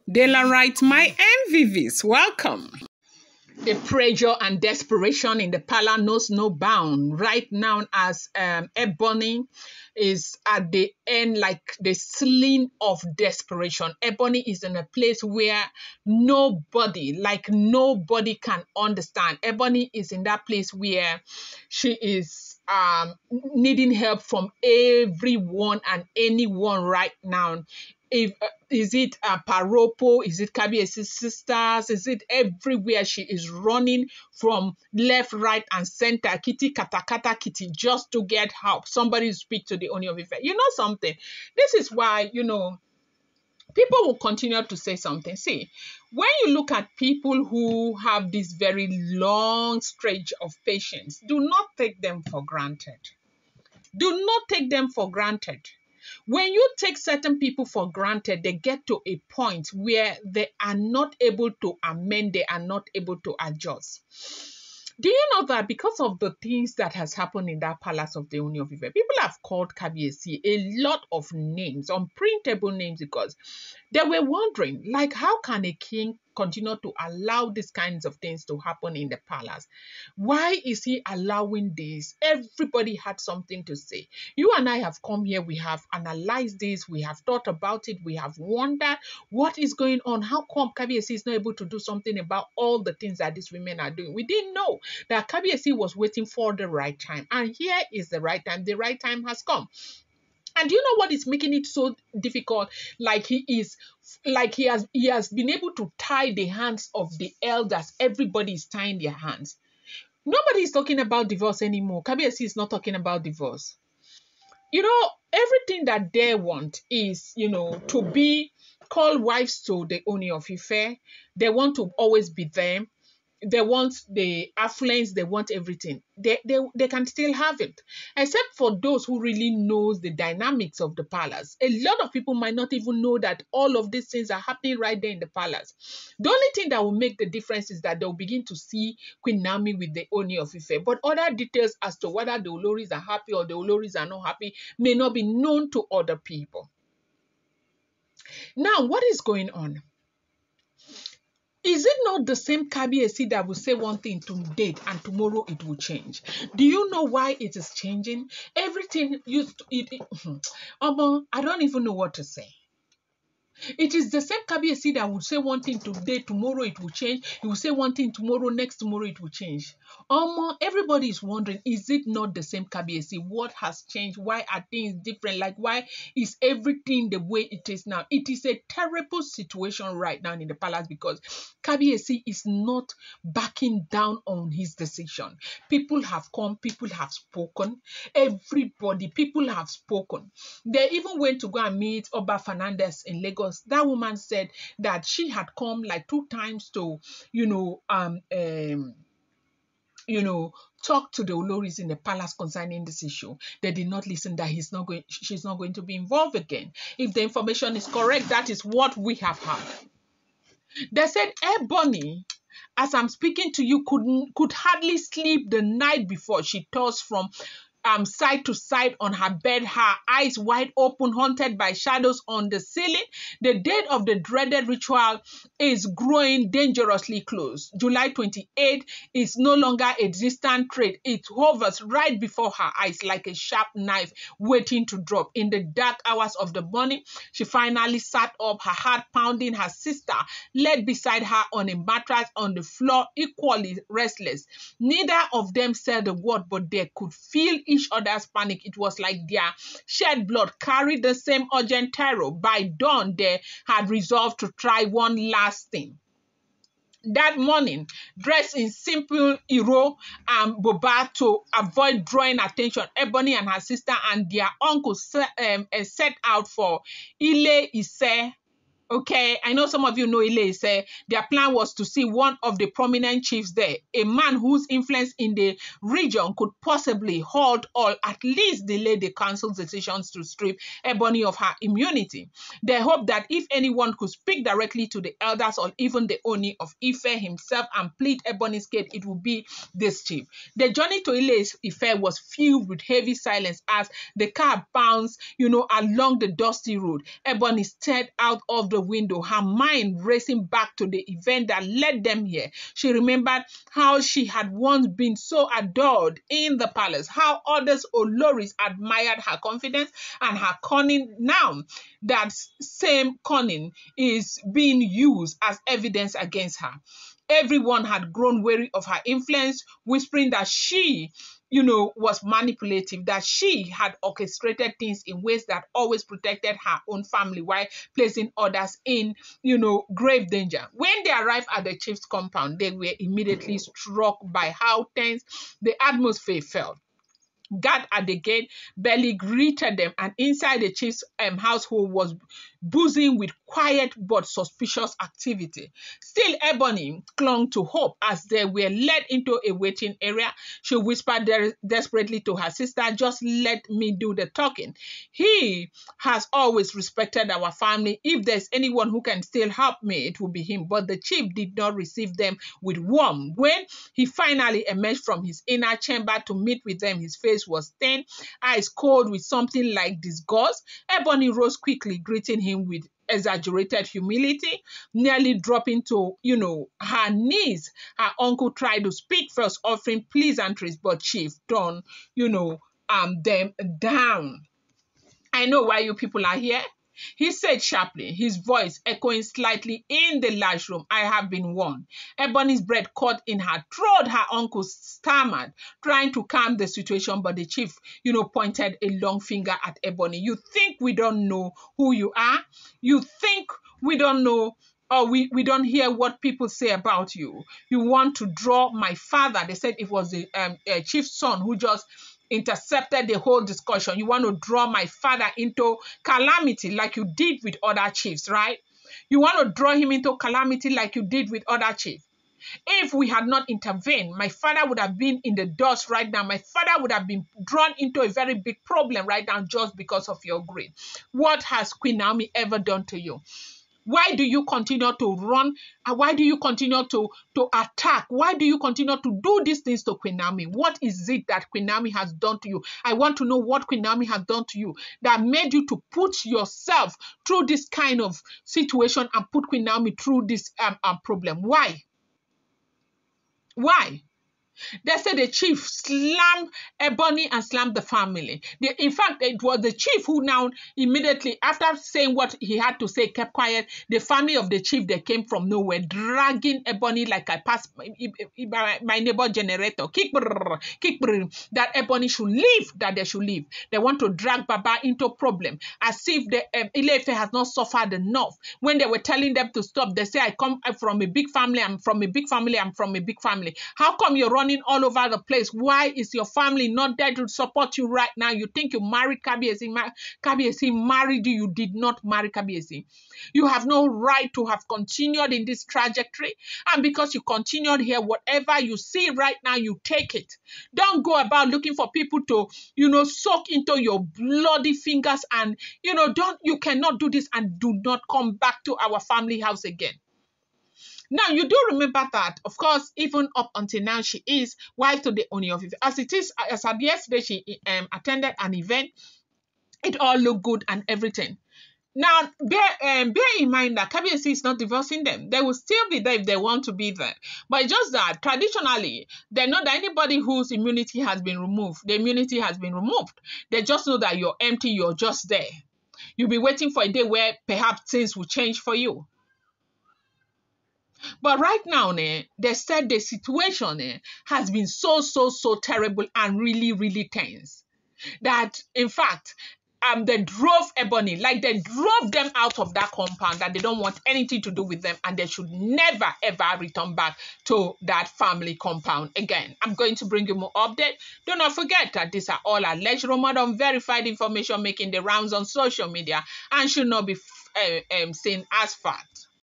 Daylight, my MVVs, welcome. The pressure and desperation in the palace knows no bound. Right now, as Ebony is at the end, like the ceiling of desperation. Ebony is in a place where nobody can understand. Ebony is in that place where she is needing help from everyone and anyone right now. Is it Paropo? Is it Kabiesi's sisters? Is it everywhere? She is running from left, right, and center, kitty, kata, kata, kitty, just to get help. Somebody speak to the Ooni of Ife. You know something? This is why, people will continue to say something. See, when you look at people who have this very long stretch of patience, do not take them for granted. Do not take them for granted. When you take certain people for granted, they get to a point where they are not able to amend, they are not able to adjust. Do you know that because of the things that has happened in that palace of the Ooni of Ife, people have called Kabiyesi a lot of names, unprintable names, because they were wondering, like, how can a king continue to allow these kinds of things to happen in the palace? Why is he allowing this? Everybody had something to say. You and I have come here, we have analyzed this, we have thought about it, we have wondered what is going on. How come Kabiyesi is not able to do something about all the things that these women are doing? We didn't know that Kabiyesi was waiting for the right time, and here is the right time. The right time has come. And do you know what is making it so difficult? He has been able to tie the hands of the elders. Everybody is tying their hands. Nobody is talking about divorce anymore. Kabiyesi is not talking about divorce. Everything that they want is, to be called wives to the Ooni of Ife. They want to always be them. They want the affluence, they want everything. They can still have it. Except for those who really knows the dynamics of the palace. A lot of people might not even know that all of these things are happening right there in the palace. The only thing that will make the difference is that they'll begin to see Queen Naomi with the Ooni of Ife. But other details as to whether the Oloris are happy or the Oloris are not happy may not be known to other people. Now, what is going on? Is it not the same Kabiyesi that will say one thing today and tomorrow it will change? Do you know why it is changing? Everything I don't even know what to say. It is the same Kabiyesi that will say one thing today, tomorrow it will change. He will say one thing tomorrow, next tomorrow it will change. Everybody is wondering, is it not the same Kabiyesi? What has changed? Why are things different? Like, why is everything the way it is now? It is a terrible situation right now in the palace because Kabiyesi is not backing down on his decision. People have come, people have spoken. People have spoken. They even went to go and meet Oba Fernandez in Lagos. That woman said that she had come like 2 times to, talk to the Oloris in the palace concerning this issue. They did not listen, that she's not going to be involved again. If the information is correct, that is what we have heard. They said Ebony, as I'm speaking to you, could hardly sleep the night before. She tossed from side to side on her bed, her eyes wide open, haunted by shadows on the ceiling. The date of the dreaded ritual is growing dangerously close. July 28 is no longer a distant threat. It hovers right before her eyes like a sharp knife waiting to drop. In the dark hours of the morning, she finally sat up, her heart pounding. Her sister laid beside her on a mattress on the floor, equally restless. Neither of them said a word, but they could feel each other's panic. It was like their shed blood carried the same urgent terror. By dawn, they had resolved to try one last thing. That morning, dressed in simple Iro and Boba to avoid drawing attention, Ebony and her sister and their uncle set out for Ile-Ise. Okay, I know some of you know Ile-Ise. Their plan was to see one of the prominent chiefs there, a man whose influence in the region could possibly halt or at least delay the council's decisions to strip Ebony of her immunity. They hoped that if anyone could speak directly to the elders or even the Ooni of Ife himself and plead Ebony's case, it would be this chief. The journey to Ile-Ife was filled with heavy silence as the car bounced, along the dusty road. Ebony stared out of the the window, her mind racing back to the event that led them here. She remembered how she had once been so adored in the palace, how others Oloris admired her confidence and her cunning. Now that same cunning is being used as evidence against her. Everyone had grown weary of her influence, whispering that she, was manipulative, that she had orchestrated things in ways that always protected her own family while placing others in, grave danger. When they arrived at the chief's compound, they were immediately struck by how tense the atmosphere felt. Guard at the gate barely greeted them, and inside the chief's household was buzzing with quiet but suspicious activity. Still, Ebony clung to hope as they were led into a waiting area. She whispered desperately to her sister, "Just let me do the talking. He has always respected our family. If there's anyone who can still help me, it will be him." But the chief did not receive them with warmth. When he finally emerged from his inner chamber to meet with them, his face was thin, eyes cold with something like disgust. Ebony rose quickly, greeting him with exaggerated humility, nearly dropping to, her knees. Her uncle tried to speak first, offering pleasantries, but Chief turned, them down. "I know why you people are here," he said sharply, his voice echoing slightly in the large room. "I have been warned." Ebony's breath caught in her throat. Her uncle stammered, trying to calm the situation, but the chief, pointed a long finger at Ebony. "You think we don't know who you are? You think we don't know, or we don't hear what people say about you? You want to draw my father." They said it was the chief's son who just intercepted the whole discussion. "You want to draw my father into calamity like you did with other chiefs, right? You want to draw him into calamity like you did with other chiefs. If we had not intervened, my father would have been in the dust right now. My father would have been drawn into a very big problem right now just because of your greed. What has Queen Naomi ever done to you? Why do you continue to run? Why do you continue to attack? Why do you continue to do these things to Queen Naomi? What is it that Queen Naomi has done to you? I want to know what Queen Naomi has done to you that made you to put yourself through this kind of situation and put Queen Naomi through this problem. Why? Why?" They said the chief slammed Ebony and slammed the family. In fact, it was the chief who now immediately, after saying what he had to say, kept quiet. The family of the chief, they came from nowhere, dragging Ebony like I passed my neighbor generator. Kick, that Ebony should leave, that they should leave. They want to drag Baba into problem, as if the Ile-Ife has not suffered enough. When they were telling them to stop, they say, "I come from a big family, I'm from a big family, I'm from a big family. How come you're running all over the place? Why is your family not there to support you right now? You think you married Kabiyesi? Kabiyesi married you. You did not marry Kabiyesi. You have no right to have continued in this trajectory. And because you continued here, whatever you see right now, you take it. Don't go about looking for people to, soak into your bloody fingers and, you cannot do this, and do not come back to our family house again." Now, you do remember that, of course, even up until now, she is wife to the Ooni of Ife. As of yesterday, she attended an event. It all looked good and everything. Now, bear in mind that Kabiyesi is not divorcing them. They will still be there if they want to be there. But it's just that, traditionally, they know that anybody whose immunity has been removed, the immunity has been removed. They just know that you're empty, you're just there. You'll be waiting for a day where perhaps things will change for you. But right now, they said the situation has been so terrible and really, really tense. That, in fact, they drove Ebony, like they drove them out of that compound, that they don't want anything to do with them, and they should never, ever return back to that family compound again. I'm going to bring you more update. Do not forget that these are all alleged, rumored, unverified information making the rounds on social media and should not be seen as fact.